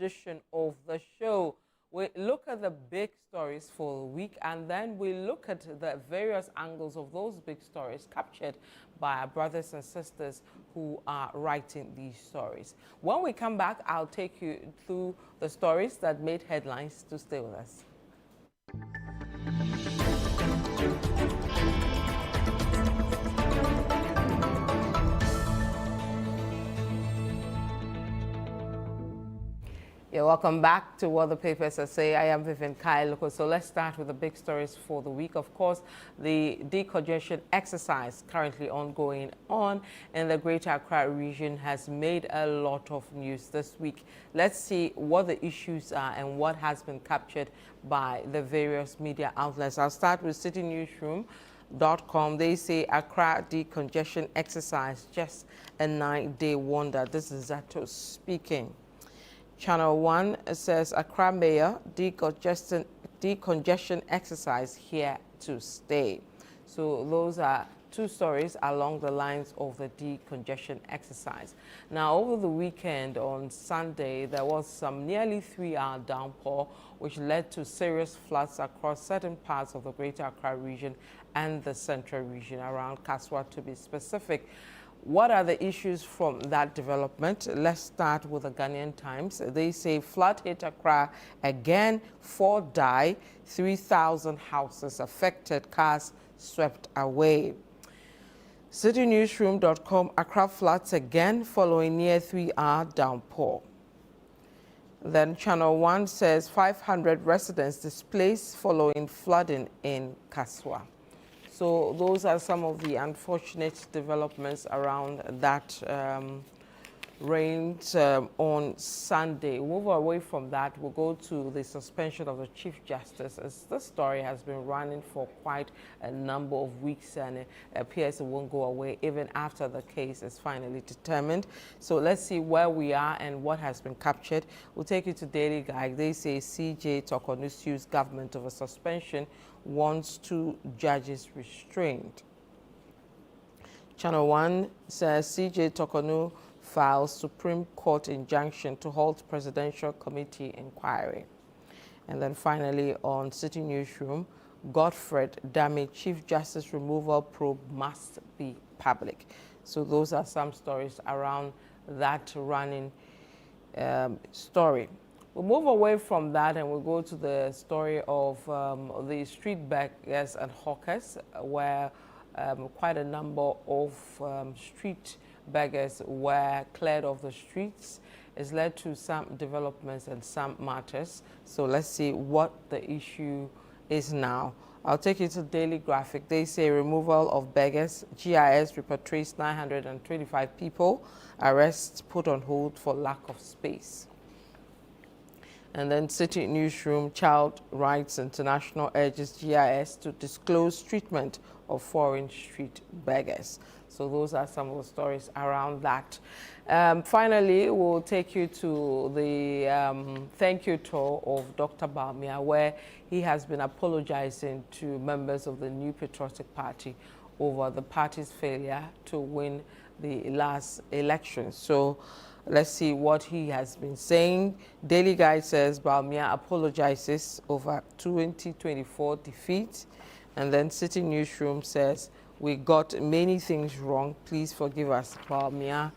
edition of the show. We look at the big stories for the week, and then we look at the various angles of those big stories captured by our brothers and sisters who are writing these stories. When we come back, I'll take you through the stories that made headlines. To stay with us. Yeah, welcome back to What the Papers Say. I am Vivian Lokko. So let's start with the big stories for the week. Of course, the decongestion exercise currently ongoing in the Greater Accra region has made a lot of news this week. Let's see what the issues are and what has been captured by the various media outlets. I'll start with citynewsroom.com. They say Accra decongestion exercise, just a 9-day wonder. This is Zato speaking. Channel 1 says Accra Mayor decongestion exercise here to stay. So those are two stories along the lines of the decongestion exercise. Now, over the weekend on Sunday, there was some nearly 3-hour downpour, which led to serious floods across certain parts of the Greater Accra region and the Central region, around Kaswa to be specific. What are the issues from that development? Let's start with the Ghanaian Times. They say flood hit Accra again, 4 die, 3,000 houses affected, cars swept away. Citynewsroom.com, Accra floods again following near 3-hour downpour. Then Channel 1 says 500 residents displaced following flooding in Kaswa. So those are some of the unfortunate developments around that rain on Sunday. Move away from that, we'll go to the suspension of the Chief Justice. As this story has been running for quite a number of weeks, and it appears it won't go away even after the case is finally determined. So let's see where we are and what has been captured. We'll take you to Daily Guide. They say CJ Tokonu sues government over suspension, wants 2 judges restrained. Channel 1 says CJ Tokonu files Supreme Court injunction to halt presidential committee inquiry. And then finally on City Newsroom, Godfred Dami, Chief Justice removal probe must be public. So those are some stories around that running story. We'll move away from that and we'll go to the story of the street beggars and hawkers, where quite a number of street beggars were cleared off the streets. It's led to some developments and some matters. So let's see what the issue is now. I'll take you to Daily Graphic. They say removal of beggars. GIS repatriates 925 people. Arrests put on hold for lack of space. And then City Newsroom, Child Rights International urges GIS to disclose treatment of foreign street beggars. So those are some of the stories around that. Finally, we'll take you to the thank you tour of Dr. Bawumia, where he has been apologizing to members of the New Patriotic Party over the party's failure to win the last election. So let's see what he has been saying. Daily Guide says Bawumia apologizes over 2024 defeat. And then City Newsroom says, we got many things wrong. Please forgive us. Bawumia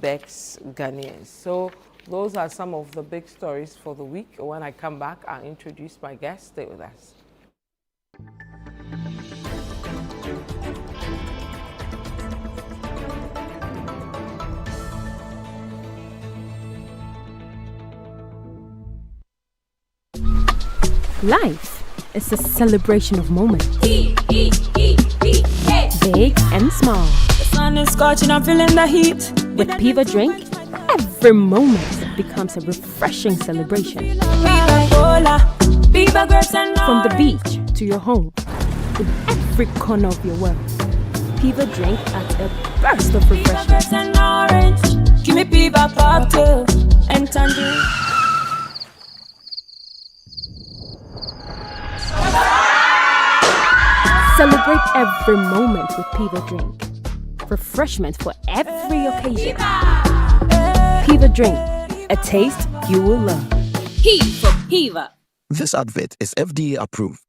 begs Ghanaians. So those are some of the big stories for the week. When I come back, I'll introduce my guest. Stay with us. Life is a celebration of moments. Big and small. The sun is scorching, I'm feeling the heat. With Piva Drink, every moment becomes a refreshing celebration. From the beach to your home, in every corner of your world, Piva Drink adds a burst of refreshment. Give me Piva cocktail and tangerine. Celebrate every moment with Piva Drink. Refreshment for every occasion. Piva Drink, A taste you will love. P for Piva. This advert is FDA approved.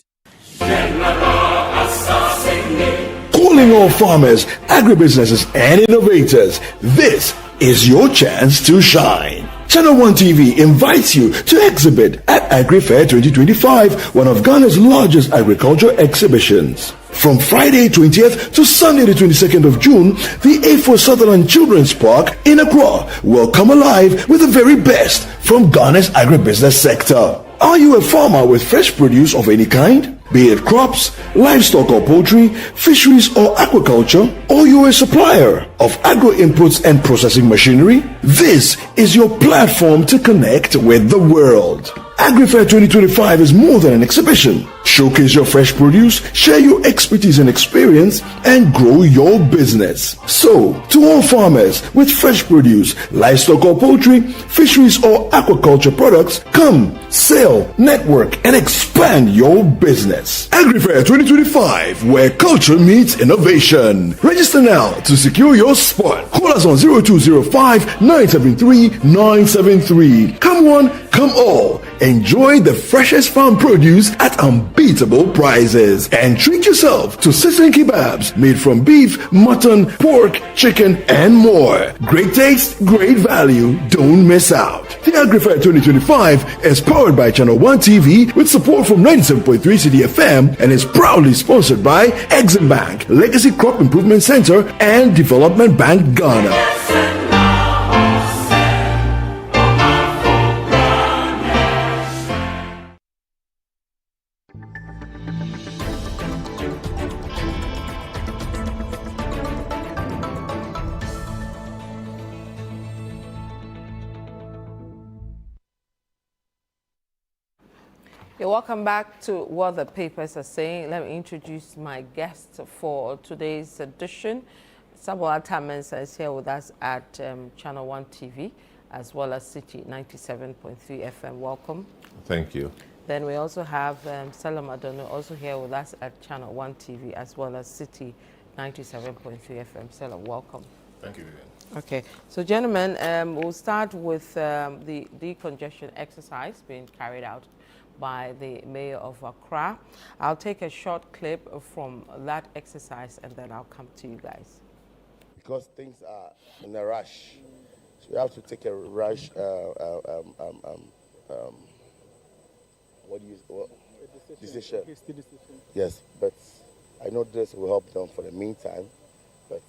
Calling all farmers, agribusinesses, and innovators, this is your chance to shine. Channel 1 TV invites you to exhibit at AgriFair 2025, one of Ghana's largest agricultural exhibitions. From Friday 20th to Sunday the 22nd of June, the A4 Sutherland Children's Park in Accra will come alive with the very best from Ghana's agribusiness sector. Are you a farmer with fresh produce of any kind? Be it crops, livestock or poultry, fisheries or aquaculture, or you're a supplier of agro inputs and processing machinery? This is your platform to connect with the world. AgriFair 2025 is more than an exhibition. Showcase your fresh produce, share your expertise and experience, and grow your business. So, to all farmers with fresh produce, livestock or poultry, fisheries or aquaculture products, come, sell, network, and expand your business. AgriFair 2025, where culture meets innovation. Register now to secure your spot. Call us on 0205 973 973. Come one, come all. Enjoy the freshest farm produce at unbeatable prices. And treat yourself to sizzling kebabs made from beef, mutton, pork, chicken, and more. Great taste, great value. Don't miss out. The AgriFair 2025 is powered by Channel 1 TV with support from 97.3 CDFM and is proudly sponsored by Exim Bank, Legacy Crop Improvement Center, and Development Bank Ghana. Welcome back to What the Papers Are Saying. Let me introduce my guest for today's edition. Samuel Tamens is here with us at Channel 1 TV, as well as City 97.3 FM. Welcome. Thank you. Then we also have Salam Adono also here with us at Channel 1 TV, as well as City 97.3 FM. Salam, welcome. Thank you, Vivian. Okay, so gentlemen, we'll start with the decongestion exercise being carried out by the mayor of Accra. I'll take a short clip from that exercise and then I'll come to you guys. Because things are in a rush, so we have to take a rush. Decision. Yes, but I know this will help them for the meantime. But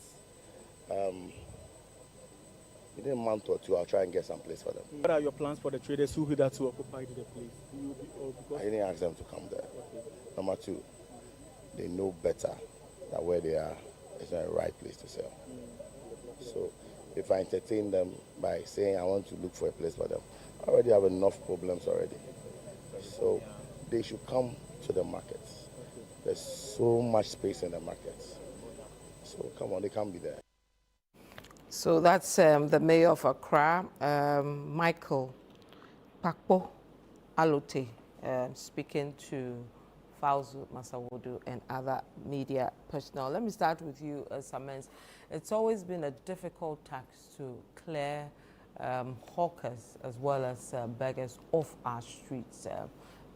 within a month or two, I'll try and get some place for them. What are your plans for the traders who that to occupy the place? I didn't ask them to come there. Okay. Number two, they know better that where they are is not the right place to sell. So if I entertain them by saying I want to look for a place for them, I already have enough problems already. So they should come to the markets. There's so much space in the markets. So come on, they can't be there. So that's the mayor of Accra, Michael Pakpo Alote, speaking to Fauzu Masawodu and other media personnel. Let me start with you, Samens. It's always been a difficult task to clear hawkers as well as beggars off our streets.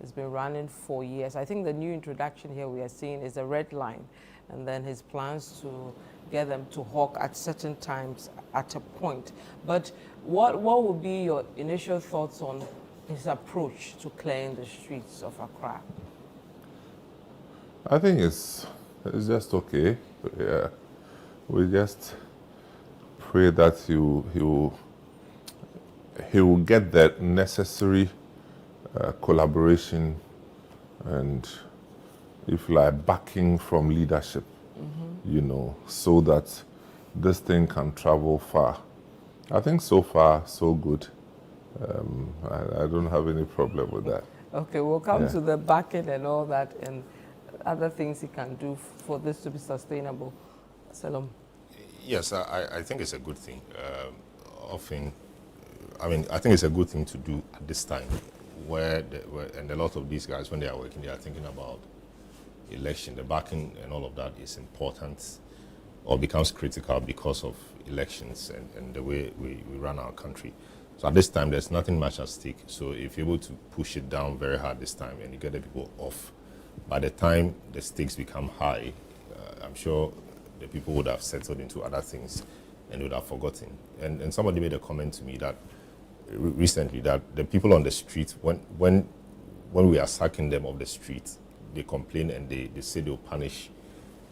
It's been running for years. I think the new introduction here we are seeing is a red line, and then his plans to get them to hawk at certain times at a point. But what would be your initial thoughts on his approach to clearing the streets of Accra? I think it's just okay. Yeah. We just pray that he will get that necessary collaboration and, if like, backing from leadership, you know, so that this thing can travel far. I think so far, so good. I don't have any problem with that. Okay, we'll come to the backing and all that and other things he can do for this to be sustainable. Salam. Yes, I think it's a good thing. I think it's a good thing to do at this time, and a lot of these guys, when they are working, they are thinking about election. The backing and all of that is important, or becomes critical because of elections and the way we run our country. So at this time, there's nothing much at stake. So if you're able to push it down very hard this time and you get the people off, by the time the stakes become high, I'm sure the people would have settled into other things and would have forgotten. And somebody made a comment to me that recently that the people on the street, when we are sacking them off the street, they complain and they say they'll punish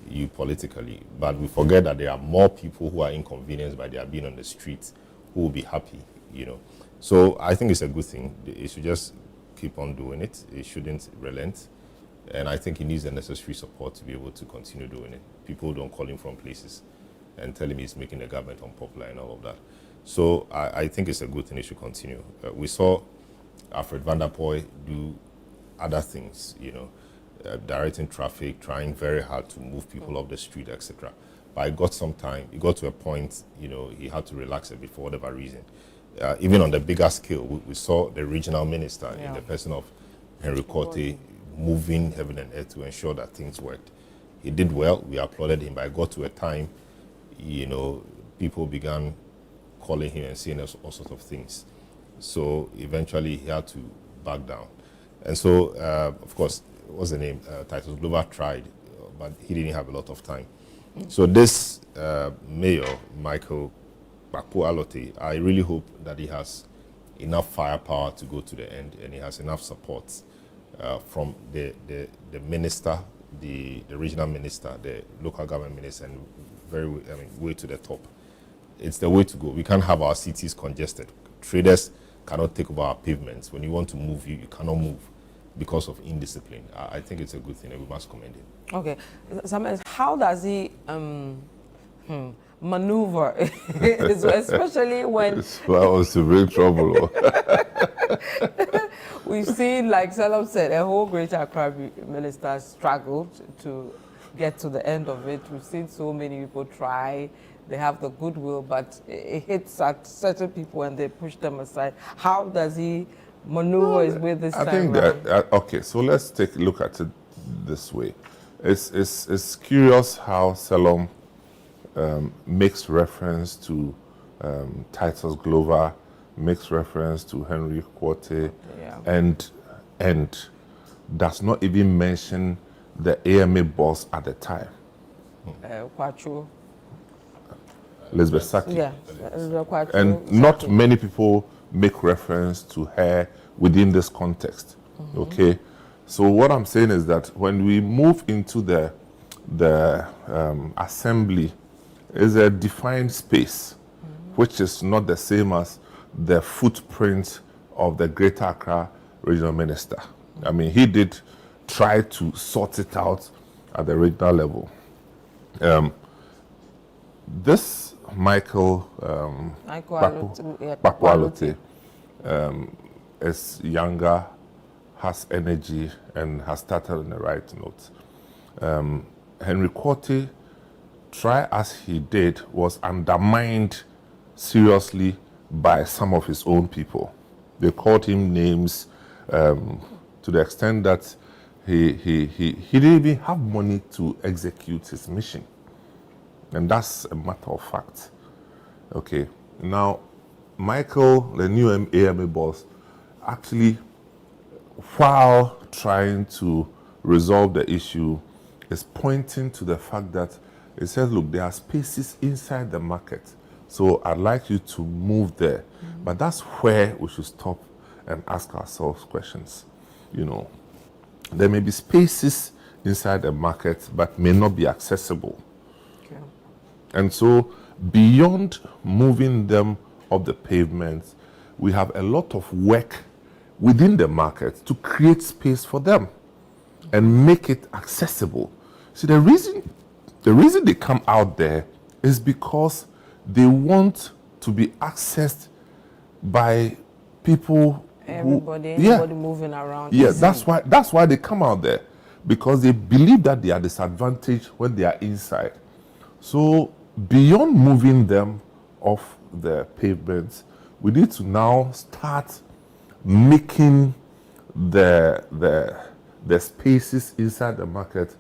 you politically. But we forget that there are more people who are inconvenienced by their being on the street who will be happy, you know. So I think it's a good thing. It should just keep on doing it. It shouldn't relent. And I think he needs the necessary support to be able to continue doing it. People don't call him from places and tell him he's making the government unpopular and all of that. So I think it's a good thing. It should continue. We saw Alfred Van der Poel do other things, you know, directing traffic, trying very hard to move people off the street, etc. But it got to a point, you know, he had to relax a bit for whatever reason. Even on the bigger scale, we saw the regional minister in the person of Henry Korte moving heaven and earth to ensure that things worked. He did well. We applauded him, but it got to a time, you know, people began calling him and saying all sorts of things. So eventually he had to back down. And so, of course, what's the name? Titus Glover tried, but he didn't have a lot of time. So this mayor, Michael Bakpo-Alote, I really hope that he has enough firepower to go to the end and he has enough support from the minister, the regional minister, the local government minister, and way to the top. It's the way to go. We can't have our cities congested. Traders cannot take over our pavements. When you want to move, you cannot move because of indiscipline. I think it's a good thing and we must commend him. Okay. How does he maneuver, especially when... That was a big trouble. We've seen, like Salam said, a whole Greater Accra minister struggled to get to the end of it. We've seen so many people try. They have the goodwill, but it hits at certain people and they push them aside. How does he maneuver his way this time? I think that, okay, so let's take a look at it this way. It's curious how Salom makes reference to Titus Glover, makes reference to Henry Korte, and does not even mention the AMA boss at the time. Kwachu. Elizabeth Saki. Yeah. And not many people make reference to her within this context. Okay? So what I'm saying is that when we move into the assembly, is a defined space, which is not the same as the footprint of the Greater Accra regional minister. I mean, he did try to sort it out at the regional level. This Michael Bakpo-Alote is younger, has energy, and has started on the right note. Henry Korte, try as he did, was undermined seriously by some of his own people. They called him names to the extent that he didn't even have money to execute his mission. And that's a matter of fact. Okay, now Michael, the new AMA boss, actually, while trying to resolve the issue, is pointing to the fact that it says, look, there are spaces inside the market, so I'd like you to move there. But that's where we should stop and ask ourselves questions. You know, there may be spaces inside the market, but may not be accessible. Okay. And so, beyond moving them off the pavement, we have a lot of work within the market to create space for them and make it accessible. See, the reason they come out there is because they want to be accessed by people. Everybody moving around. Yes, that's why they come out there, because they believe that they are disadvantaged when they are inside. So beyond moving them off the pavements, we need to now start making the spaces inside the market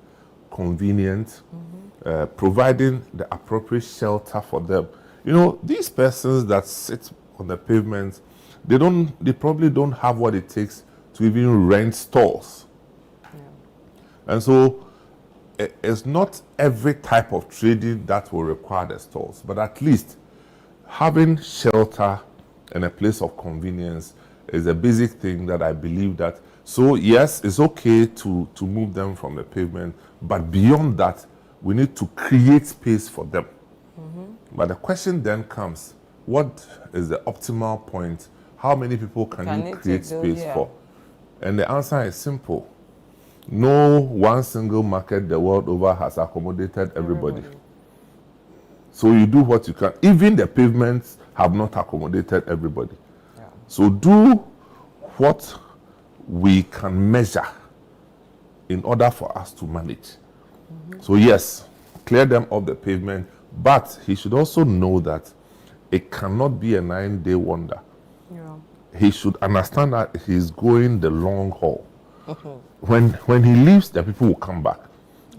convenient, providing the appropriate shelter for them. You know, these persons that sit on the pavement they probably don't have what it takes to even rent stalls. And so it's not every type of trading that will require the stalls, but at least having shelter and a place of convenience is a basic thing that I believe that. So yes, it's okay to move them from the pavement, but beyond that, we need to create space for them. But the question then comes, what is the optimal point? How many people can you create space for? And the answer is simple. No one single market the world over has accommodated everybody. So you do what you can. Even the pavements have not accommodated everybody. So do what we can measure in order for us to manage. So yes, clear them off the pavement, but he should also know that it cannot be a 9-day wonder. He should understand that he's going the long haul. When he leaves, the people will come back.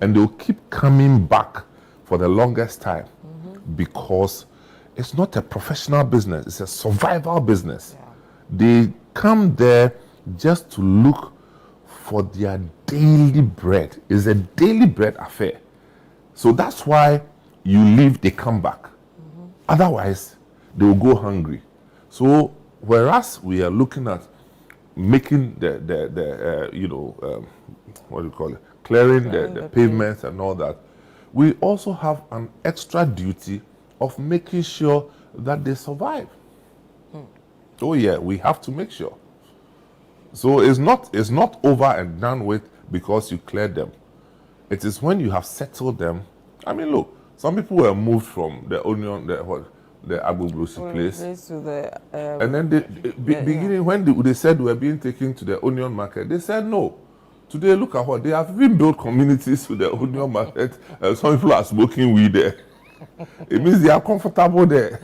And they'll keep coming back for the longest time because it's not a professional business, it's a survival business. They come there just to look for their daily bread. It's a daily bread affair. So that's why you leave, they come back. Otherwise, they will go hungry. So whereas we are looking at making what do you call it? Clearing the pavements and all that, we also have an extra duty of making sure that they survive. Oh yeah, we have to make sure. So it's not over and done with because you cleared them. It is when you have settled them. I mean, look, some people were moved from the Onion, the Agboblosi place, to the, and then beginning when they said they were being taken to the Onion market, they said no. Today, look at what they have even built communities to the Onion market. Some people are smoking weed there. It means they are comfortable there.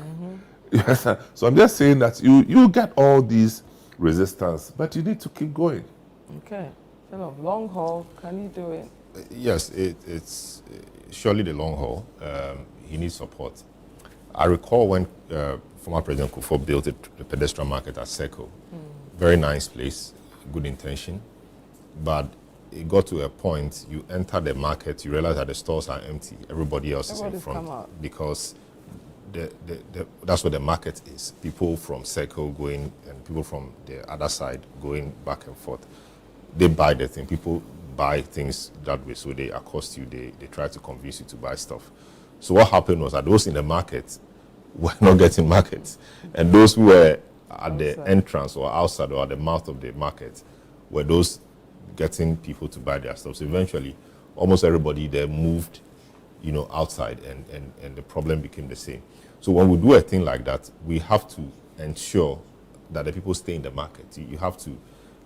Yes, so I'm just saying that you get all these resistance, but you need to keep going. Okay, kind of long haul. Can you do it? Yes, it's surely the long haul. He needs support. I recall when former President Kufuor built a pedestrian market at Seko. Very nice place, good intention, but it got to a point, you enter the market, you realize that the stores are empty. Everybody else is in front because that's what the market is. People from Seko going and people from the other side going back and forth. They buy the thing. People buy things that way, so they accost you. They try to convince you to buy stuff. So what happened was that those in the market were not getting markets, and those who were at the entrance or outside or at the mouth of the market were those getting people to buy their stuff. So eventually, almost everybody there moved, outside, and the problem became the same. So when we do a thing like that, we have to ensure that the people stay in the market. You have to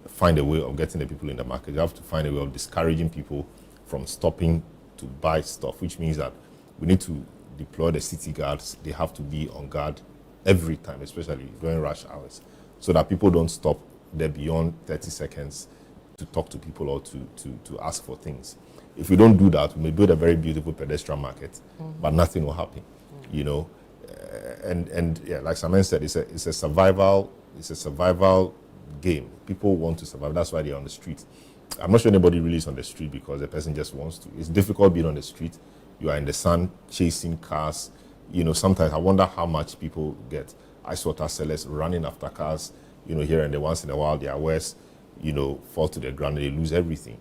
find a way of getting the people in the market. You have to find a way of discouraging people from stopping to buy stuff, which means that we need to deploy the city guards. They have to be on guard every time, especially during rush hours, so that people don't stop there beyond 30 seconds to talk to people or to ask for things. If we don't do that, we may build a very beautiful pedestrian market, but nothing will happen, And yeah, like Samen said, it's a survival game. People want to survive. That's why they're on the street. I'm not sure anybody really is on the street because the person just wants to. It's difficult being on the street. You are in the sun chasing cars. Sometimes I wonder how much people get. Ice water sellers running after cars, here and there. Once in a while, their wares, fall to the ground and they lose everything.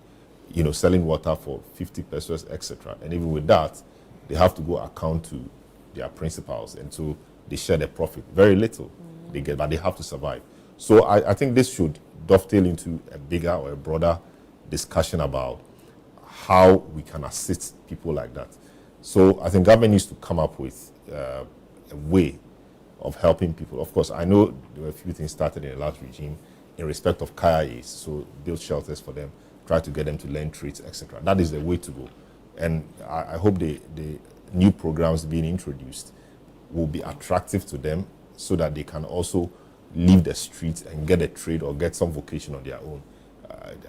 Selling water for 50 pesos, etc. And even with that, they have to go account to their principals, and so they share the profit. Very little they get, but they have to survive. So I think this should dovetail into a bigger or a broader discussion about how we can assist people like that. So I think government needs to come up with a way of helping people. Of course, I know there were a few things started in the last regime in respect of KIAs, so build shelters for them, try to get them to learn trades, etc. That is the way to go. And I hope the new programs being introduced will be attractive to them so that they can also leave the streets and get a trade or get some vocation on their own.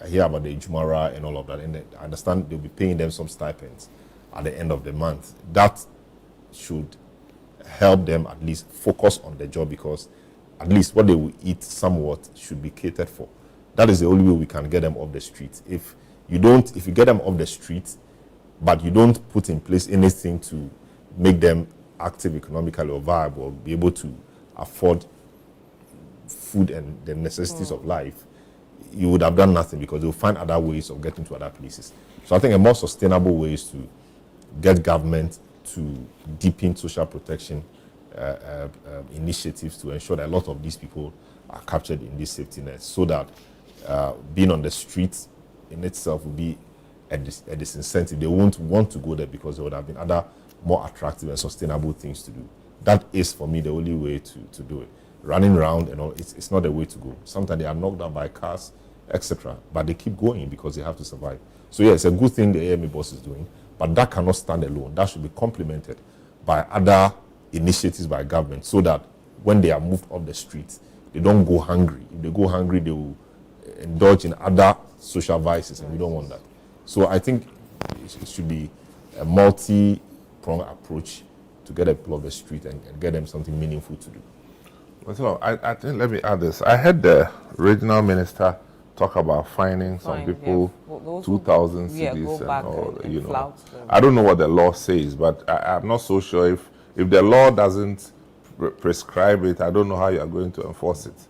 I hear about the Ijumara and all of that, and I understand they'll be paying them some stipends at the end of the month. That should help them at least focus on the job, because at least what they will eat somewhat should be catered for. That is the only way we can get them off the street. If you get them off the street, but you don't put in place anything to make them active economically or viable, or be able to afford food and the necessities of life, you would have done nothing, because they'll find other ways of getting to other places. So I think a more sustainable way is to get government to deepen social protection initiatives to ensure that a lot of these people are captured in these safety nets, so that being on the streets in itself will be a disincentive. They won't want to go there because there would have been other more attractive and sustainable things to do. That is, for me, the only way to do it. Running around and all, it's not the way to go. Sometimes they are knocked down by cars, etc., but they keep going because they have to survive. So yeah, it's a good thing the AMA boss is doing, but that cannot stand alone. That should be complemented by other initiatives by government, so that when they are moved off the streets, they don't go hungry. If they go hungry, they will indulge in other social vices, and we don't want that. So I think it should be a multi-pronged approach to get people off the street and get them something meaningful to do. So I think, let me add this. I heard the regional minister talk about fining some people 2,000 cedis and all, you know. I don't know what the law says, but I'm not so sure if the law doesn't prescribe it, I don't know how you are going to enforce it.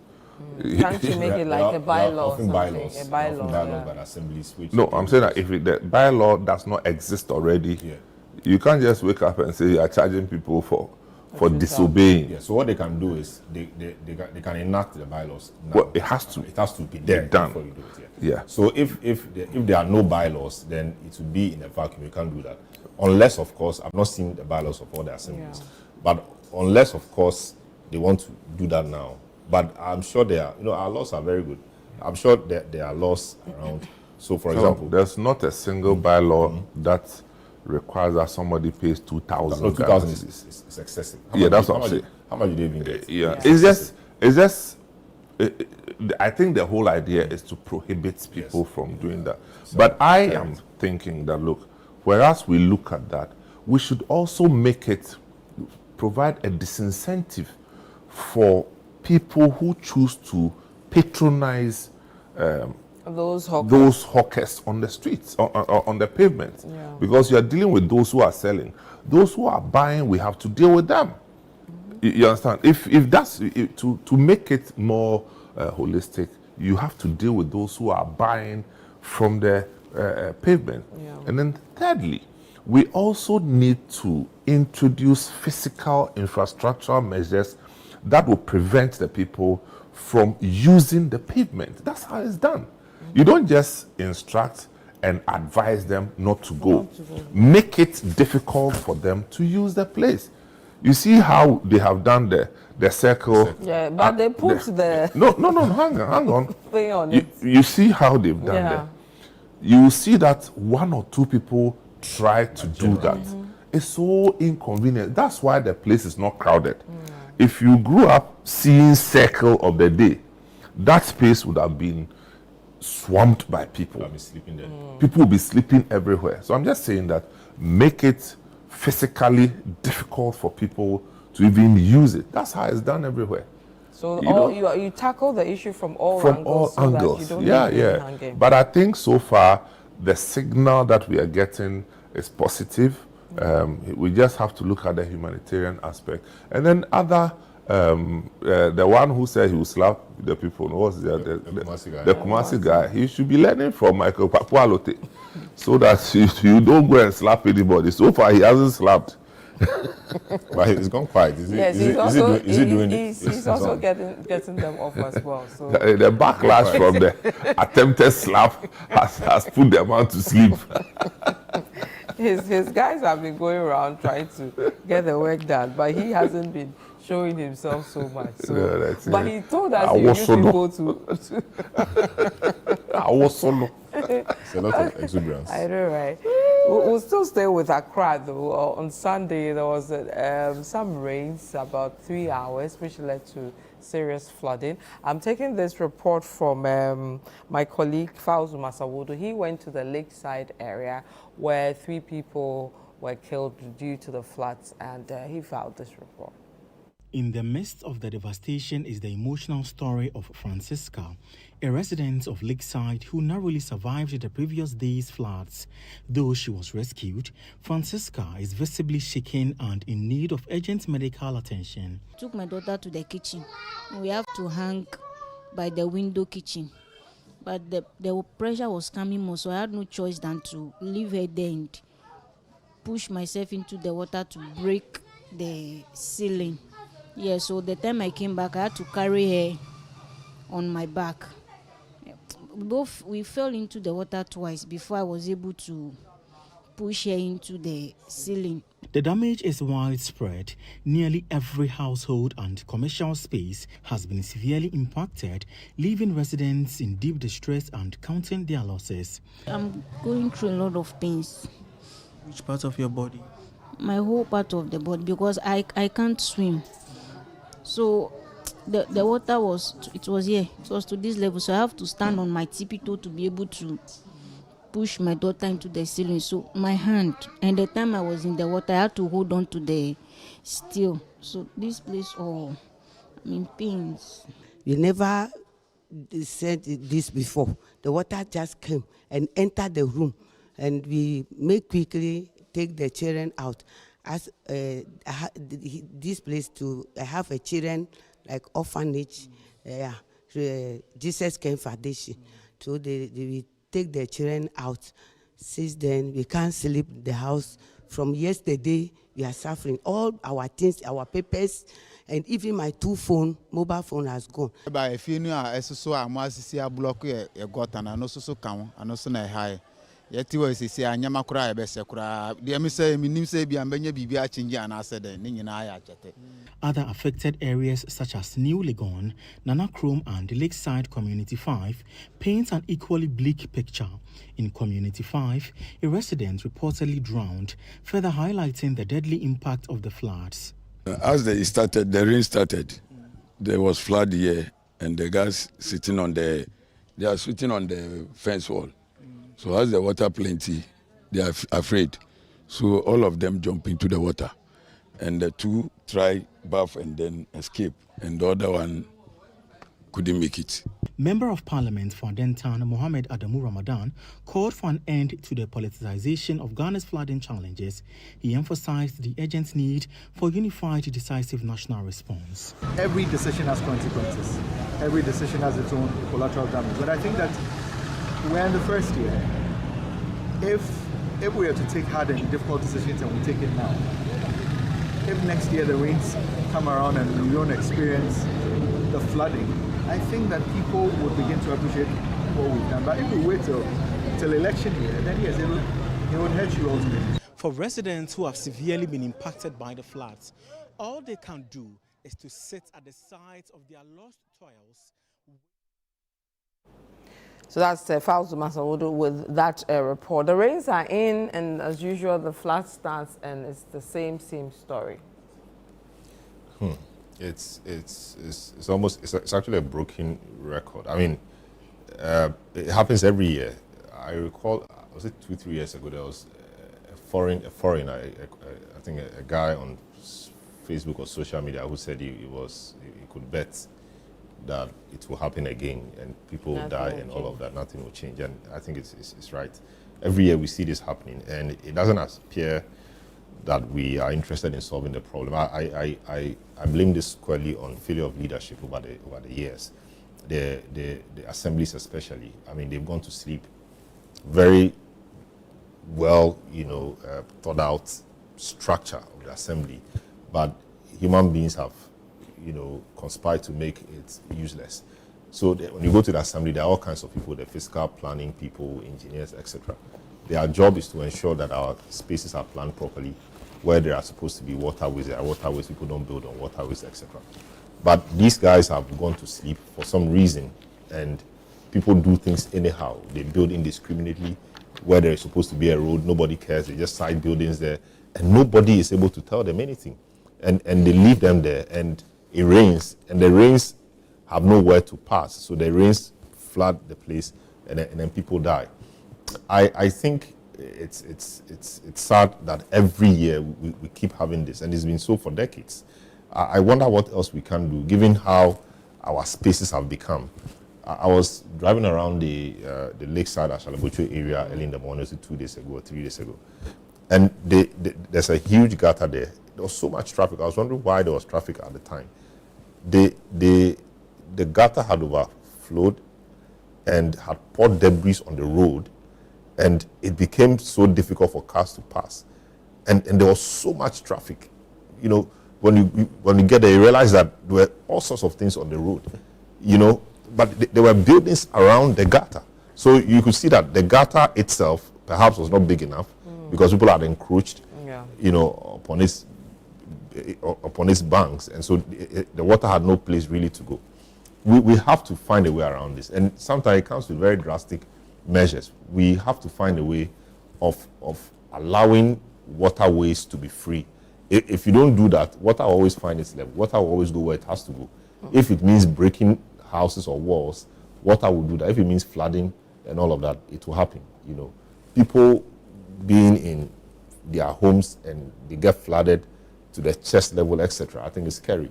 Can't you make it like a bylaw or something? Bylaws, a bylaw, bylaws by assemblies. No, I'm saying that if the bylaw does not exist already, you can't just wake up and say you are charging people for disobeying. Yeah, so what they can do is they can enact the bylaws now. Well, it has to be there done before you do it. Yeah. So if there are no bylaws, then it will be in a vacuum. You can't do that, unless, of course, I've not seen the bylaws of all the assemblies, but unless, of course, they want to do that now. But I'm sure our laws are very good. I'm sure that there are laws around. So, for example, there's not a single bylaw that requires that somebody pays 2,000. No, 2,000 is excessive. That's what I'm saying. How much do they even get? It's just. I think the whole idea is to prohibit people from doing that. But I am thinking that, look, whereas we look at that, we should also provide a disincentive for people who choose to patronize those hawkers on the streets, on the pavement. Because you are dealing with those who are selling. Those who are buying, we have to deal with them. You understand? If that's to make it more holistic, you have to deal with those who are buying from the pavement. And then thirdly, we also need to introduce physical infrastructural measures that will prevent the people from using the pavement. That's how it's done. You don't just instruct and advise them not to go. Make it difficult for them to use the place. You see how they have done the circle. Yeah, but they put No, hang on. Thing on it. You see how they've done that. You see that one or two people try to do that. It's so inconvenient. That's why the place is not crowded. If you grew up seeing circle of the day, that space would have been swamped by people. People will be sleeping everywhere. So I'm just saying that make it physically difficult for people to even use it. That's how it's done everywhere. So you tackle the issue from all angles. That you don't hanging. But I think so far the signal that we are getting is positive. We just have to look at the humanitarian aspect. And then the one who said he will slap the people, the Kumasi guy, he should be learning from Michael Papualote so that you don't go and slap anybody. So far, he hasn't slapped. But he's gone quiet. Is he doing it? He's also getting them off as well. So the backlash from the attempted slap has put the man to sleep. His guys have been going around trying to get the work done, but he hasn't been showing himself so much. So, but he told us he used to go to I was solo. It's a lot of exuberance. I know, right? We'll still stay with Accra, though. On Sunday, there was some rains, about 3 hours, which led to serious flooding. I'm taking this report from my colleague, Fauzu Masawodo. He went to the lakeside area where 3 people were killed due to the floods, and he filed this report. In the midst of the devastation is the emotional story of Francisca, a resident of Lakeside who narrowly survived the previous day's floods. Though she was rescued, Francisca is visibly shaken and in need of urgent medical attention. Took my daughter to the kitchen. We have to hang by the window kitchen. But the pressure was coming more, so I had no choice than to leave her there and push myself into the water to break the ceiling. Yeah, so the time I came back, I had to carry her on my back. We fell into the water twice before I was able to push her into the ceiling. The damage is widespread. Nearly every household and commercial space has been severely impacted, leaving residents in deep distress and counting their losses. I'm going through a lot of pains. Which part of your body? My whole part of the body, because I can't swim. So the water was to this level, so I have to stand on my tippy toe to be able to push my daughter into the ceiling. So my hand, and the time I was in the water, I had to hold on to the steel. So this place, I'm in pains. We never said this before. The water just came and entered the room, and we make quickly take the children out. As this place to have a children like orphanage, Jesus Came Foundation. So we take the children out. Since then, we can't sleep in the house. From yesterday, we are suffering. All our things, our papers, and even my mobile phone has gone. By if you know, I saw a massive block a got and I know so count, and also high. Yet you say, I am a cry, best a cry. The say, Minim say, be a baby, change, and I said, Other affected areas such as New Legon, Nana Chrome, and Lakeside Community 5 paint an equally bleak picture. In Community 5, a resident reportedly drowned, further highlighting the deadly impact of the floods. As the rain started, there was flood here, and the guys they are sitting on the fence wall. So as the water plenty, they are afraid. So all of them jump into the water. And the two try bath and then escape. And the other one couldn't make it. Member of Parliament for Denton, Mohammed Adamu Ramadan, called for an end to the politicization of Ghana's flooding challenges. He emphasized the urgent need for unified, decisive national response. Every decision has consequences. Every decision has its own collateral damage. But I think that we're in the first year. If we are to take hard and difficult decisions and we take it now, if next year the rains come around and we don't experience the flooding, I think that people would begin to appreciate what we've done. But if we wait till election year, then yes, it would hurt you ultimately. For residents who have severely been impacted by the floods, all they can do is to sit at the sides of their lost toils. So that's Fauzu Masawodo with that report. The rains are in, and as usual, the flood starts, and it's the same story. It's actually a broken record. I mean, it happens every year. I recall, was it 2-3 years ago? There was a foreigner, I think a guy on Facebook or social media who said he could bet that it will happen again and people will die and all of that, nothing will change. And I think it's right. Every year we see this happening, and it doesn't appear that we are interested in solving the problem. I blame this squarely on failure of leadership over the years. The assemblies especially, I mean, they've gone to sleep. Very well, thought out structure of the assembly, but human beings have conspire to make it useless. So when you go to the assembly, there are all kinds of people, the fiscal planning people, engineers, etc. Their job is to ensure that our spaces are planned properly, where there are supposed to be waterways, there are waterways, people don't build on waterways, etc. But these guys have gone to sleep for some reason, and people do things anyhow. They build indiscriminately where there is supposed to be a road, nobody cares, they just side buildings there, and nobody is able to tell them anything. And they leave them there, and it rains, and the rains have nowhere to pass. So the rains flood the place, and then people die. I think it's sad that every year we keep having this, and it's been so for decades. I wonder what else we can do, given how our spaces have become. I was driving around the lakeside Ashalabucho area early in the morning, 2 days ago or 3 days ago, and there's a huge gutter there. There was so much traffic. I was wondering why there was traffic at the time. The gutter had overflowed and had poured debris on the road, and it became so difficult for cars to pass. And there was so much traffic. You know, when you get there, you realize that there were all sorts of things on the road, you know, but there were buildings around the gutter. So you could see that the gutter itself perhaps was not big enough because people had encroached, you know, upon its banks. And so the water had no place really to go. We have to find a way around this. And sometimes it comes with very drastic measures. We have to find a way of allowing waterways to be free. If you don't do that, water will always find its level. Water will always go where it has to go. If it means breaking houses or walls, water will do that. If it means flooding and all of that, it will happen. You know, people being in their homes and they get flooded to the chest level, etc. I think it's scary.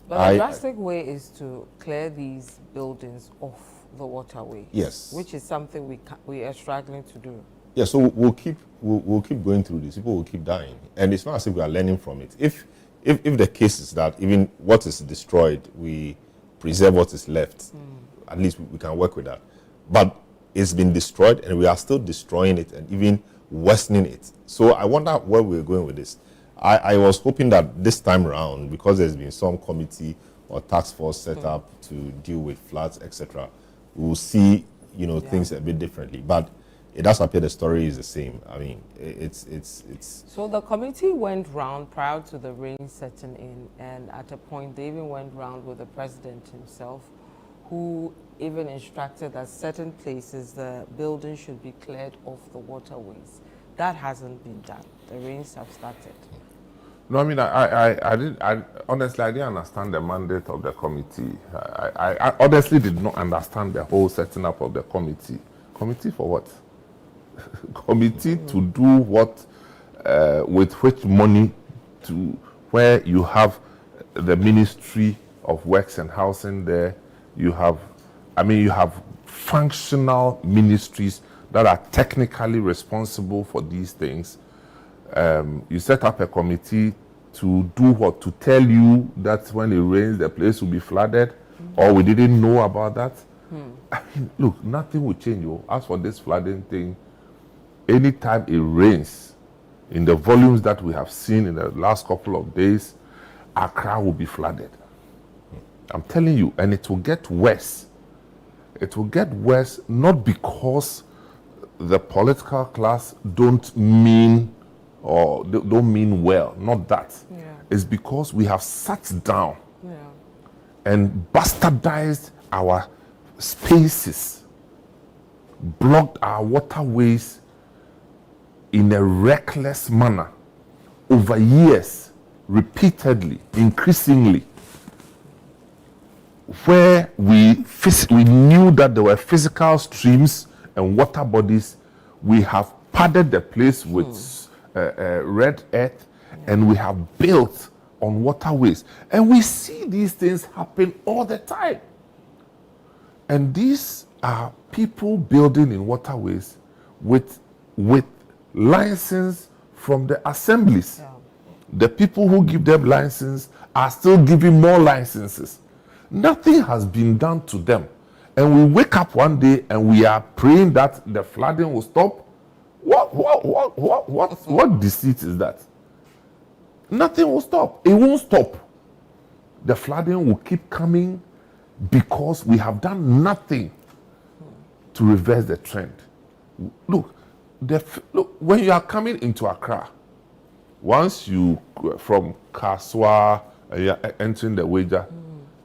But the drastic way is to clear these buildings off the waterway. Yes. Which is something we are struggling to do. Yeah, so we'll keep going through this. People will keep dying, and it's not as if we are learning from it. If the case is that even what is destroyed, we preserve what is left, at least we can work with that. But it's been destroyed, and we are still destroying it and even worsening it. So I wonder where we're going with this. I was hoping that this time around, because there's been some committee or task force set up to deal with floods, etc., we will see, you know, things a bit differently. But it does appear the story is the same. I mean, it's. So the committee went round prior to the rain setting in, and at a point they even went round with the president himself, who even instructed that certain places the building should be cleared off the waterways. That hasn't been done. The rains have started. No, I mean, I honestly, I didn't understand the mandate of the committee. I honestly did not understand the whole setting up of the committee. Committee for what? Committee to do what, with which money, to where you have the Ministry of Works and Housing there. You have functional ministries that are technically responsible for these things. You set up a committee to do what? To tell you that when it rains, the place will be flooded, or we didn't know about that. I mean, look, nothing will change. As for this flooding thing, anytime it rains, in the volumes that we have seen in the last couple of days, Accra will be flooded. I'm telling you, and it will get worse. It will get worse not because the political class don't mean well, not that. It's because we have sat down and bastardized our spaces, blocked our waterways in a reckless manner over years, repeatedly, increasingly, where we knew that there were physical streams and water bodies. We have padded the place with red earth, and we have built on waterways. And we see these things happen all the time. And these are people building in waterways with license from the assemblies. The people who give them license are still giving more licenses. Nothing has been done to them. And we wake up one day and we are praying that the flooding will stop. What deceit is that? Nothing will stop. It won't stop. The flooding will keep coming because we have done nothing to reverse the trend. Look, when you are coming into Accra, once you from Kaswa and you are entering the Wager,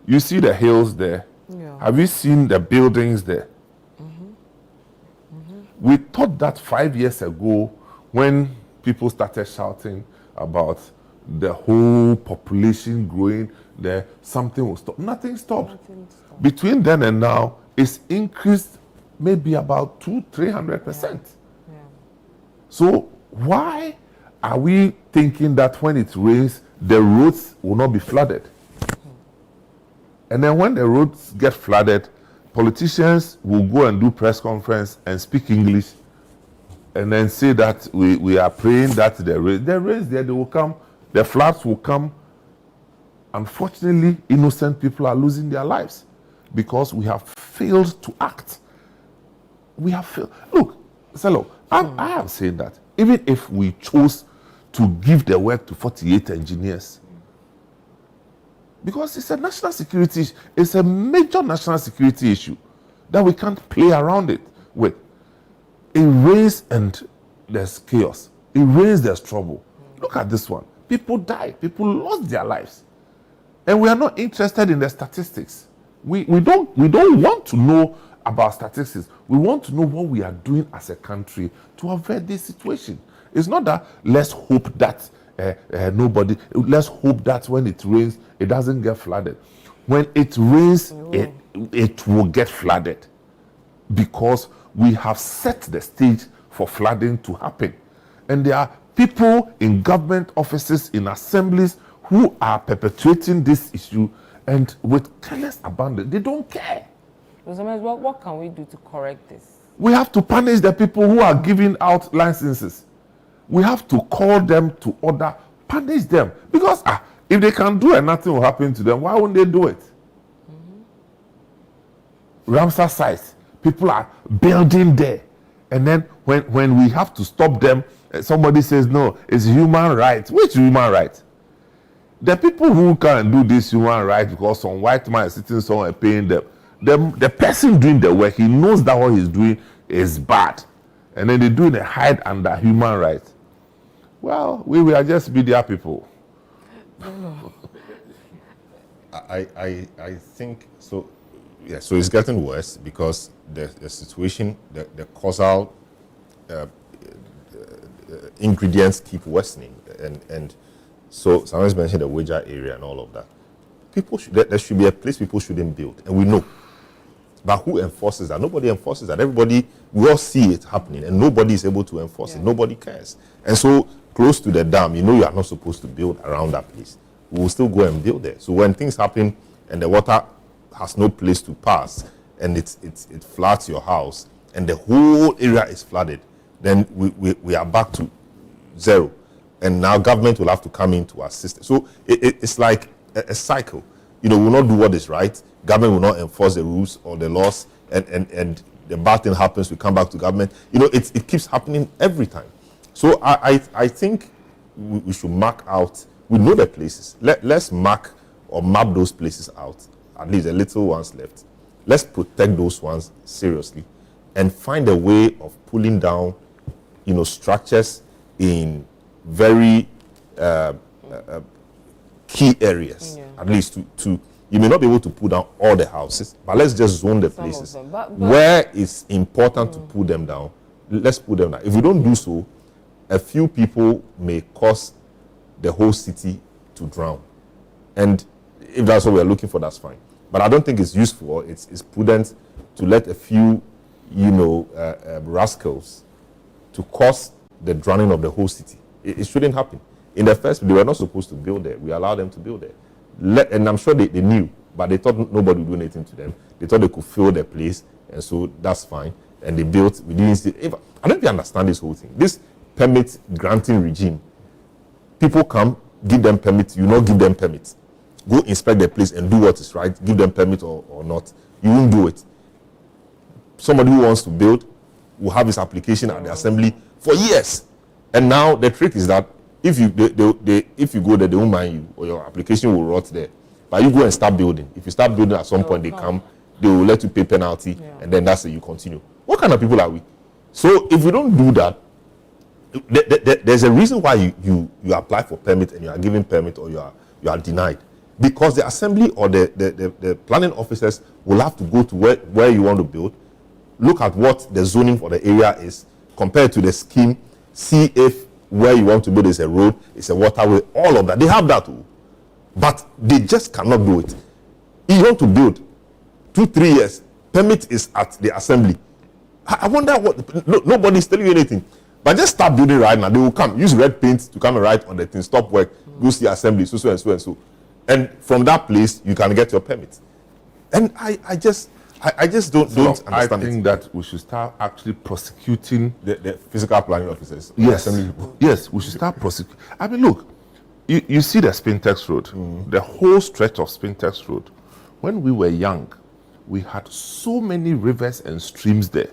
you see the hills there. Have you seen the buildings there? We thought that 5 years ago, when people started shouting about the whole population growing there, something will stop. Nothing stopped. Between then and now, it's increased maybe about 200-300%. So why are we thinking that when it rains, the roads will not be flooded. And then when the roads get flooded, politicians will go and do press conference and speak English and then say that we are praying that the rains there, they will come, the floods will come. Unfortunately, innocent people are losing their lives because we have failed to act. We have failed. Look, Selo, I am saying that even if we chose to give the work to 48 engineers, because it's a national security, it's a major national security issue that we can't play around it with. It rains and there's chaos. It rains, there's trouble. Look at this one. People died. People lost their lives. And we are not interested in the statistics. We don't want to know about statistics. We want to know what we are doing as a country to avert this situation. It's not that let's hope that let's hope that when it rains, it doesn't get flooded. When it rains, it will get flooded because we have set the stage for flooding to happen. And there are people in government offices, in assemblies, who are perpetuating this issue and with careless abandon. They don't care. What can we do to correct this? We have to punish the people who are giving out licenses. We have to call them to order, punish them. Because if they can do and nothing will happen to them, why won't they do it? Ramsar sites, people are building there. And then when we have to stop them, somebody says, no, it's human rights. Which human rights? The people who can do this human rights because some white man is sitting somewhere paying them, the person doing the work, he knows that what he's doing is bad. And then they do it and hide under human rights. Well, we are just media people. I think so. Yeah, so it's getting worse because the situation, the causal ingredients keep worsening, and so someone's mentioned the Wager area and all of that. There should be a place people shouldn't build, and we know. But who enforces that? Nobody enforces that. Everybody, we all see it happening, and nobody is able to enforce it. Nobody cares. And so, close to the dam, you are not supposed to build around that place. We will still go and build there. So when things happen and the water has no place to pass, and it floods your house, and the whole area is flooded, then we are back to zero. And now government will have to come in to assist. So it's like a cycle. We will not do what is right. Government will not enforce the rules or the laws, and the bad thing happens, we come back to government. It keeps happening every time. So I think we should mark out, we know the places. Let's mark or map those places out, at least the little ones left. Let's protect those ones seriously and find a way of pulling down, structures in very key areas, at least to you may not be able to pull down all the houses, but let's just zone the places where it's important to pull them down. Let's put them down. If we don't do so, a few people may cause the whole city to drown. And if that's what we're looking for, that's fine. But I don't think it's useful or it's prudent to let a few, rascals to cause the drowning of the whole city. It shouldn't happen. In the first, they were not supposed to build there. We allowed them to build there. And I'm sure they knew, but they thought nobody would do anything to them. They thought they could fill the place, and so that's fine. And they built. We didn't see. I don't even understand this whole thing. This permit granting regime. People come, give them permits. You not give them permits. Go inspect the place and do what is right. Give them permit or not. You won't do it. Somebody who wants to build will have his application at the assembly for years. And now the trick is that if you go there, they won't mind you, or your application will rot there. But you go and start building. If you start building, at some point they will let you pay penalty, and then that's it. You continue. What kind of people are we? So if we don't do that, there's a reason why you apply for permit and you are given permit or you are denied, because the assembly or the planning officers will have to go to where you want to build, look at what the zoning for the area is compared to the scheme, see if where you want to build is a road, it's a waterway, all of that. They have that too. But they just cannot do it. If you want to build 2-3 years, permit is at the assembly. I wonder what, nobody's telling you anything. But just start building right now. They will come. Use red paint to come and write on the thing. Stop work. Go see assembly. So and so and so. And from that place, you can get your permit. And I just don't understand. I think that we should start actually prosecuting the physical planning officers. Yes, yes, we should start prosecuting. I mean, look, you see the Spintex Road, the whole stretch of Spintex Road. When we were young, we had so many rivers and streams there.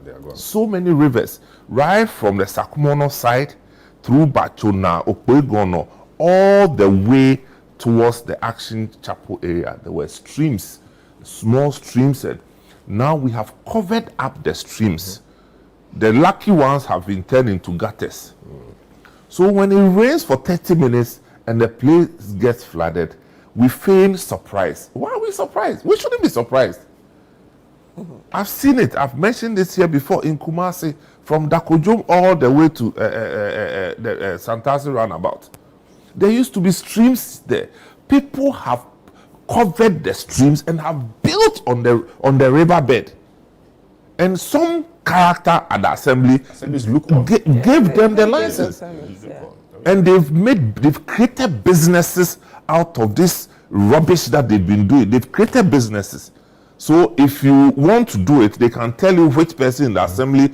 They are gone. So many rivers, right from the Sakumono side through Bachona, Okwegono, all the way towards the Action Chapel area. There were streams, small streams, and now we have covered up the streams. The lucky ones have been turned into gutters. So when it rains for 30 minutes and the place gets flooded, we feign surprise. Why are we surprised? We shouldn't be surprised. I've seen it. I've mentioned this here before in Kumasi, from Dakojom all the way to the Santasi roundabout. There used to be streams there. People have covered the streams and have built on the riverbed. And some character at the assembly gave them the license. And they've created businesses out of this rubbish that they've been doing. They've created businesses. So if you want to do it, they can tell you which person in the assembly,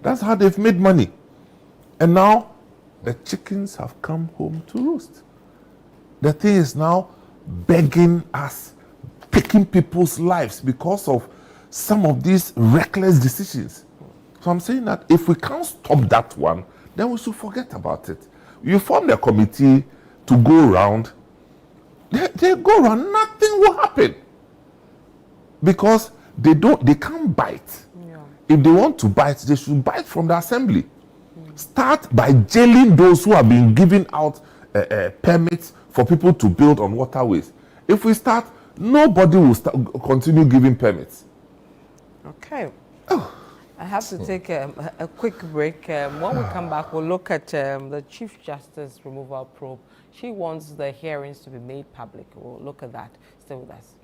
that's how they've made money. And now the chickens have come home to roost. The thing is now begging us, taking people's lives because of some of these reckless decisions. So I'm saying that if we can't stop that one, then we should forget about it. You form the committee to go around, they go around, nothing will happen. Because they can't bite. Yeah. If they want to bite, they should bite from the assembly. Start by jailing those who have been giving out permits for people to build on waterways. If we start, nobody will continue giving permits. Okay. Oh. I have to take a quick break. When we come back, we'll look at the Chief Justice removal probe. She wants the hearings to be made public. We'll look at that. Stay with us.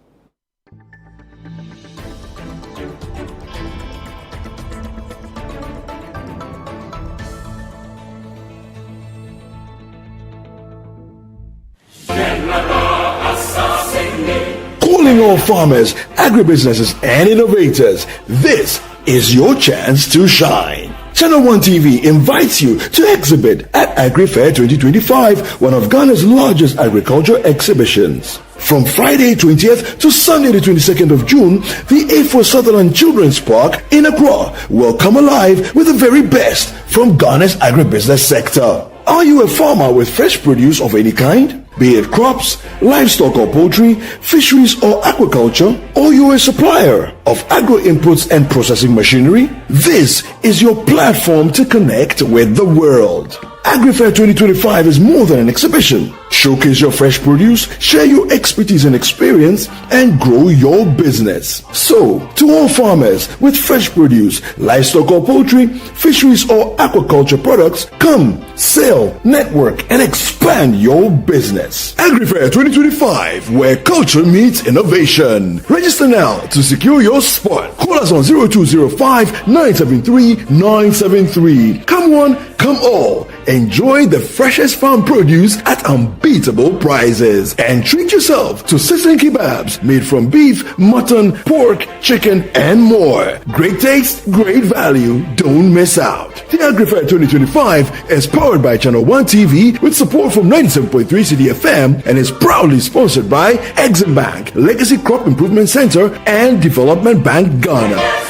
Calling all farmers, agribusinesses, and innovators, this is your chance to shine. Channel 1 TV invites you to exhibit at AgriFair 2025, one of Ghana's largest agriculture exhibitions. From Friday 20th to Sunday the 22nd of June, the A4 Sutherland Children's Park in Accra will come alive with the very best from Ghana's agribusiness sector. Are you a farmer with fresh produce of any kind? Be it crops, livestock or poultry, fisheries or aquaculture, or you're a supplier of agro inputs and processing machinery? This is your platform to connect with the world. AgriFair 2025 is more than an exhibition. Showcase your fresh produce, share your expertise and experience, and grow your business. So, to all farmers with fresh produce, livestock or poultry, fisheries or aquaculture products, come, sell, network, and expand your business. AgriFair 2025, where culture meets innovation. Register now to secure your spot. Call us on 0205 973 973. Come one, come all. Enjoy the freshest farm produce at unbeatable prices. And treat yourself to sizzling kebabs made from beef, mutton, pork, chicken, and more. Great taste, great value. Don't miss out. The AgriFair 2025 is powered by Channel 1 TV with support from 97.3 CDFM and is proudly sponsored by Exim Bank, Legacy Crop Improvement Center, and Development Bank Ghana.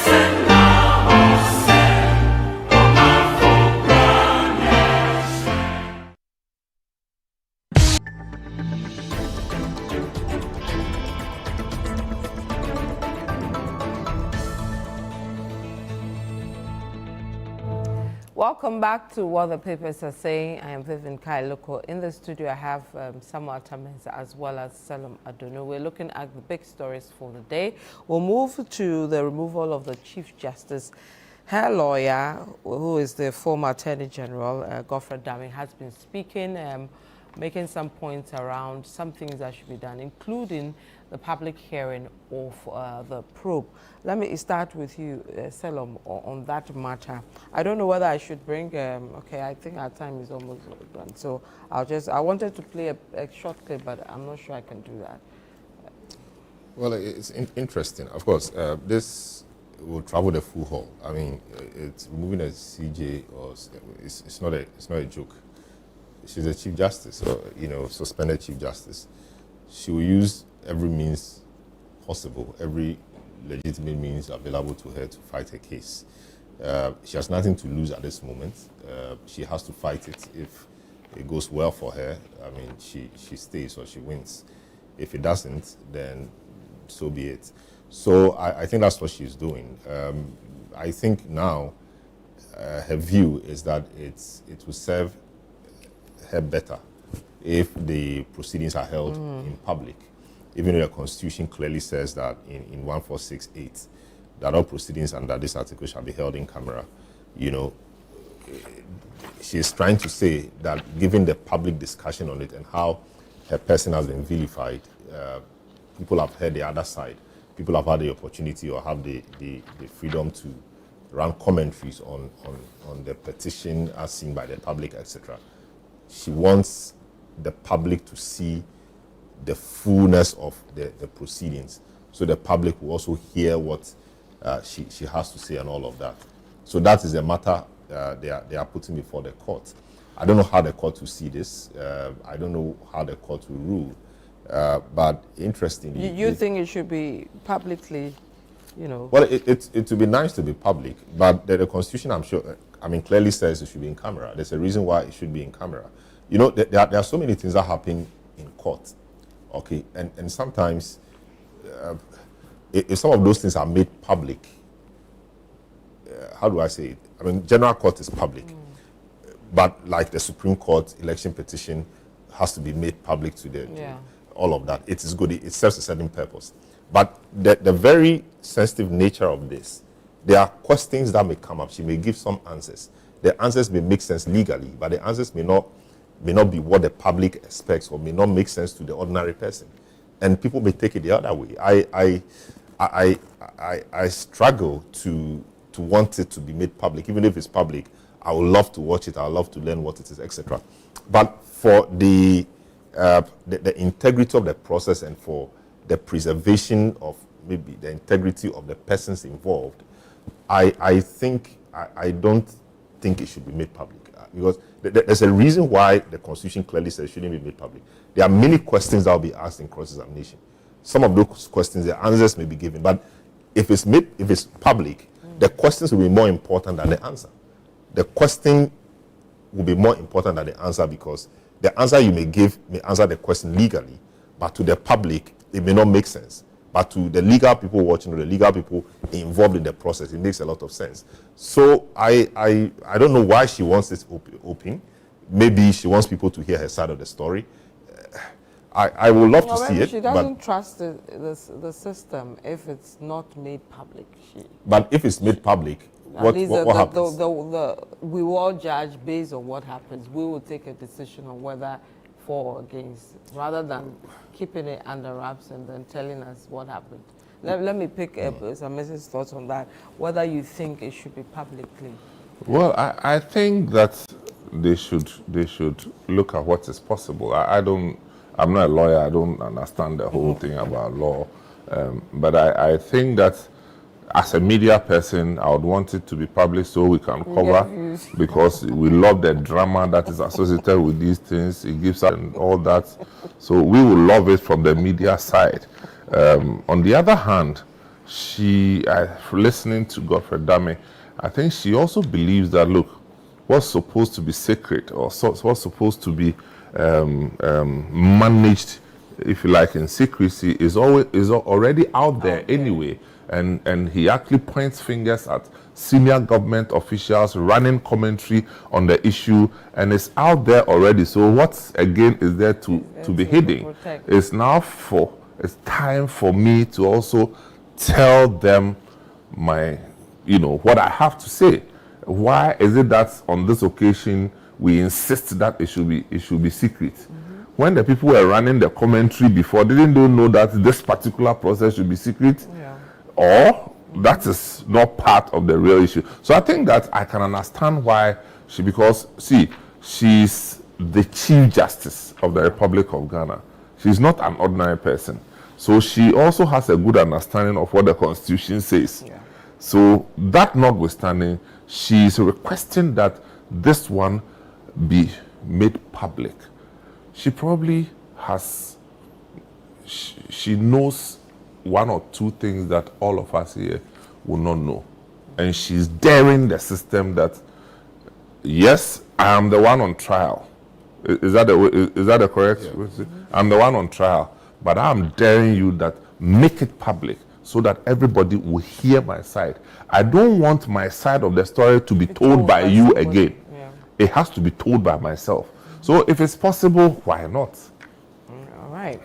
Welcome back to What the Papers Are Saying. I am Vivian Lokko. In the studio, I have Samuel Tamens as well as Selim Adono. We're looking at the big stories for the day. We'll move to the removal of the Chief Justice. Her lawyer, who is the former Attorney General, Godfrey Dame, has been speaking, making some points around some things that should be done, including the public hearing of the probe. Let me start with you, Selom, on that matter. I don't know whether I should bring, okay, I think our time is almost done. So I wanted to play a short clip, but I'm not sure I can do that. Well, it's interesting. Of course, this will travel the full haul. I mean, it's removing a CJ, or it's not a joke. She's a Chief Justice, or, you know, suspended Chief Justice. She will use every means possible, every legitimate means available to her to fight her case. She has nothing to lose at this moment. She has to fight it. If it goes well for her, I mean, she stays or she wins. If it doesn't, then so be it. So I think that's what she's doing. I think now her view is that it will serve her better if the proceedings are held in public, even though the Constitution clearly says that in 1468 that all proceedings under this article shall be held in camera. You know, she's trying to say that given the public discussion on it and how her person has been vilified, people have heard the other side. People have had the opportunity or have the freedom to run commentaries on the petition as seen by the public, etc. She wants the public to see the fullness of the proceedings, so the public will also hear what she has to say and all of that. So that is the matter they are putting before the court. I don't know how the court will see this. I don't know how the court will rule. But interestingly, you think it should be publicly, you know? Well, it would be nice to be public, but the Constitution, I'm sure, I mean, clearly says it should be in camera. There's a reason why it should be in camera. You know, there are so many things that happen in court, okay, and sometimes if some of those things are made public, how do I say it? I mean, general court is public, but like the Supreme Court election petition has to be made public to all of that. It is good. It serves a certain purpose. But the very sensitive nature of this, there are questions that may come up. She may give some answers. The answers may make sense legally, but the answers may not be what the public expects or may not make sense to the ordinary person. And people may take it the other way. I struggle to want it to be made public. Even if it's public, I would love to watch it. I would love to learn what it is, etc. But for the integrity of the process and for the preservation of maybe the integrity of the persons involved, I don't think it should be made public, because there's a reason why the Constitution clearly says it shouldn't be made public. There are many questions that will be asked in cross-examination. Some of those questions, the answers may be given, but if it's public, the questions will be more important than the answer. The question will be more important than the answer, because the answer you may give may answer the question legally, but to the public, it may not make sense. But to the legal people watching, or the legal people involved in the process, it makes a lot of sense. So I don't know why she wants this open. Maybe she wants people to hear her side of the story. I would love to see it. She doesn't trust the system if it's not made public. But if it's made public, what happens? We will all judge based on what happens. We will take a decision on whether for or against, rather than keeping it under wraps and then telling us what happened. Let me pick some Mrs. thoughts on that, whether you think it should be publicly. Well, I think that they should look at what is possible. I'm not a lawyer. I don't understand the whole thing about law. But I think that as a media person, I would want it to be public so we can cover, because we love the drama that is associated with these things. It gives us and all that. So we will love it from the media side. On the other hand, listening to Godfrey Dame, I think she also believes that, look, what's supposed to be sacred or what's supposed to be managed, if you like, in secrecy is already out there anyway. And he actually points fingers at senior government officials running commentary on the issue, and it's out there already. So what again is there to be hidden? It's time for me to also tell them what I have to say. Why is it that on this occasion we insist that it should be secret? when the people were running the commentary before, didn't they know that this particular process should be secret? Yeah. Or that is not part of the real issue. So I think that I can understand why because see, she's the Chief Justice of the Republic of Ghana. She's not an ordinary person. So she also has a good understanding of what the Constitution says. Yeah. So that notwithstanding, she's requesting that this one be made public. She probably has, she knows one or two things that all of us here will not know. And she's daring the system that, yes, I am the one on trial. Is that the correct? Yeah. I'm the one on trial, but I'm daring you that make it public so that everybody will hear my side. I don't want my side of the story to be told by you again. Yeah. It has to be told by myself. So if it's possible, why not? All right.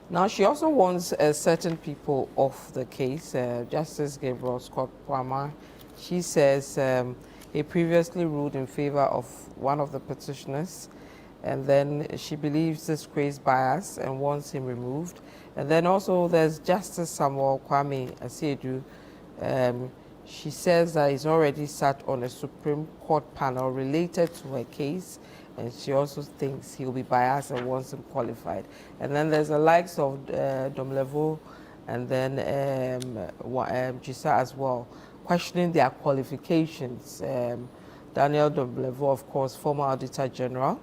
Now, she also wants certain people off the case. Justice Gabriel Scott Palmer, she says he previously ruled in favor of one of the petitioners, and then she believes this creates bias and wants him removed. And then also there's Justice Samuel Kwame Asiedu. She says that he's already sat on a Supreme Court panel related to her case, and she also thinks he'll be biased and wants him qualified. And then there's the likes of Domlevo and then Gisa as well, questioning their qualifications. Daniel Domlevo, of course, former Auditor General,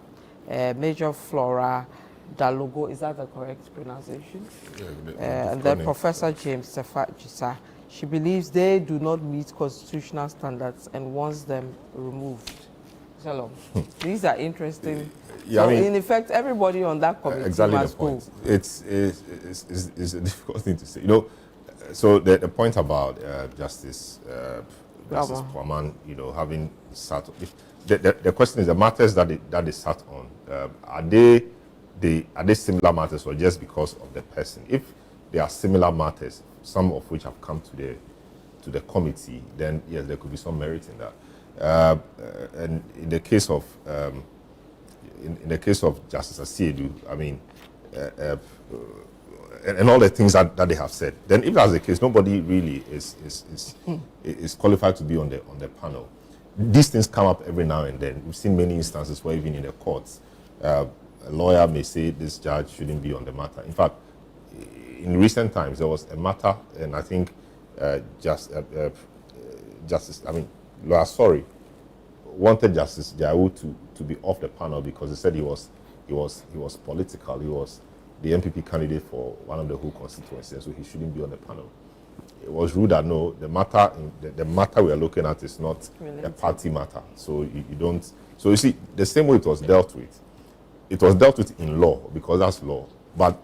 Major Flora Dalogo, is that the correct pronunciation? Yeah, and then Professor James Sefa Gisa. She believes they do not meet constitutional standards and wants them removed. Shalom. These are interesting. Yeah, so I mean, in effect, everybody on that committee exactly must the point. go. It's a difficult thing to say. You know, so the point about Justice Poaman, you know, having sat. The question is the matters that they sat on. Are they similar matters or just because of the person? If they are similar matters, some of which have come to the committee, then yes, there could be some merit in that. And in the case of Justice Asiedu, I mean, and all the things that they have said, then if that's the case, nobody really is qualified to be on the panel. These things come up every now and then. We've seen many instances where even in the courts, a lawyer may say this judge shouldn't be on the matter. In fact, in recent times there was a matter, and I think Lawyer Sorry wanted Justice Jaiwu to be off the panel because he said he was political. He was the MPP candidate for one of the whole constituencies, so he shouldn't be on the panel. It was ruled that no, the matter we are looking at is not a party matter. So you don't. So you see, the same way it was dealt with in law because that's law, but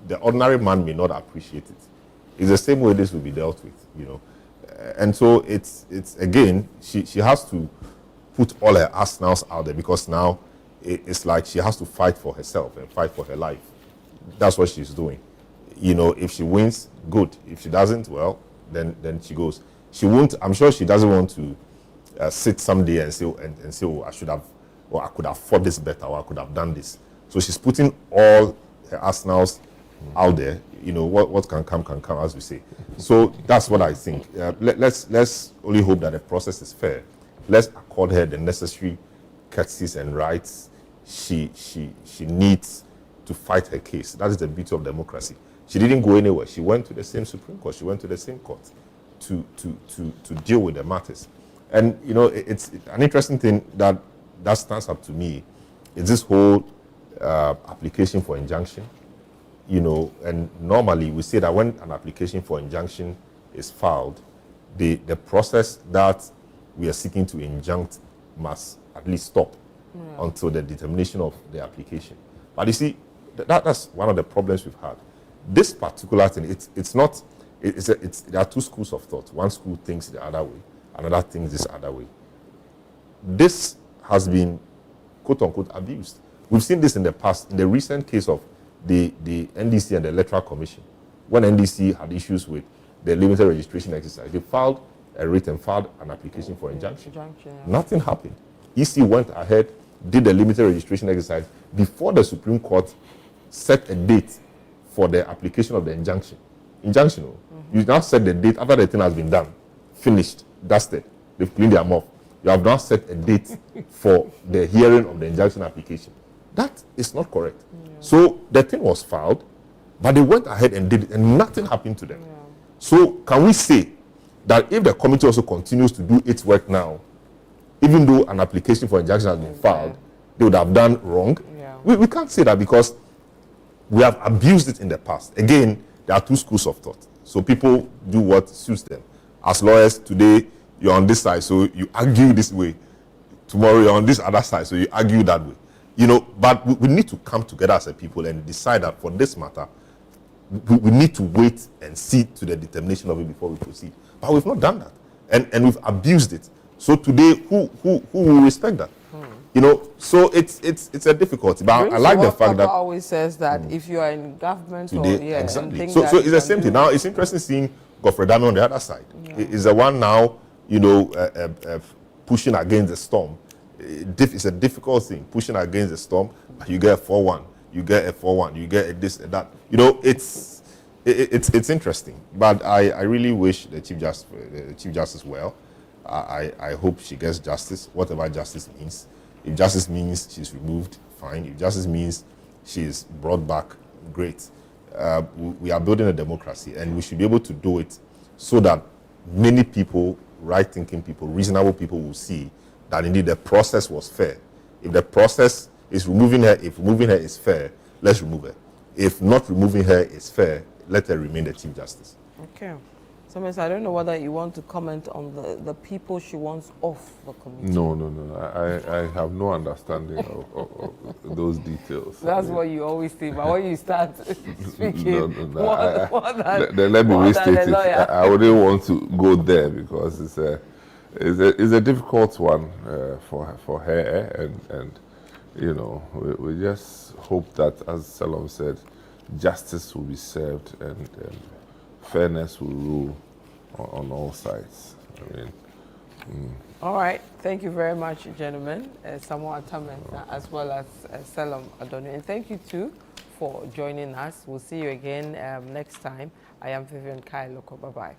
the ordinary man may not appreciate it. It's the same way this will be dealt with, you know. And so it's again, she has to put all her arsenals out there because now it's like she has to fight for herself and fight for her life. That's what she's doing. You know, if she wins, good. If she doesn't, well, then she goes. She won't. I'm sure she doesn't want to sit someday and say, oh, I should have, or I could have fought this better, or I could have done this. So she's putting all her arsenals out there. You know, what can come, as we say. So that's what I think. Let's only hope that the process is fair. Let's accord her the necessary courtesies and rights she needs to fight her case. That is the beauty of democracy. She didn't go anywhere. She went to the same Supreme Court. She went to the same court to deal with the matters. And, you know, it's an interesting thing that stands up to me is this whole application for injunction. You know, and normally we say that when an application for injunction is filed, the process that we are seeking to injunct must at least stop until the determination of the application. But you see, that's one of the problems we've had. This particular thing, there are two schools of thought. One school thinks the other way, another thinks this other way. This has been, quote unquote, abused. We've seen this in the past, in the recent case of the NDC and the Electoral Commission. When NDC had issues with the limited registration exercise, they filed a writ and filed an application for injunction. Nothing happened. EC went ahead did the limited registration exercise before the Supreme Court set a date for the application of the injunction. You now set the date after the thing has been done, finished, dusted, they've cleaned their mouth. You have now set a date for the hearing of the injunction application. That is not correct. So the thing was filed, but they went ahead and did it, and nothing happened to them. So can we say that if the committee also continues to do its work now, even though an application for injunction has been filed, they would have done wrong? We can't say that, because we have abused it in the past. Again, there are two schools of thought. So people do what suits them. As lawyers, today you're on this side, so you argue this way. Tomorrow you're on this other side, so you argue that way. But we need to come together as a people and decide that for this matter, we need to wait and see to the determination of it before we proceed. But we've not done that, and we've abused it. So today, who will respect that? So it's a difficulty. But I like the fact that Papa always says that if you are in government today, exactly. So it's the same thing. Now it's interesting seeing Godfrey Dami on the other side. Is the one now, pushing against the storm. It's a difficult thing, pushing against the storm. You get a 4-1, you get a 4-1, you get a this and that. It's interesting. But I really wish the Chief Justice well. I hope she gets justice, whatever justice means. If justice means she's removed, fine. If justice means she's brought back, great. We are building a democracy, and we should be able to do it so that many people, right-thinking people, reasonable people will see that indeed the process was fair. If the process is removing her, if removing her is fair, let's remove her. If not removing her is fair, let her remain the Chief Justice. Okay. So, Miss, I don't know whether you want to comment on the people she wants off the committee. No. I have no understanding of those details. That's what you always say, but when you start speaking, then let me restate it. I wouldn't want to go there, because it's a difficult one for her, and we just hope that, as Salom said, justice will be served and fairness will rule on all sides. All right. Thank you very much, gentlemen. Samoa Tamenta, as well as Salom Adoni. And thank you, too, for joining us. We'll see you again next time. I am Vivian Lokko. Bye-bye.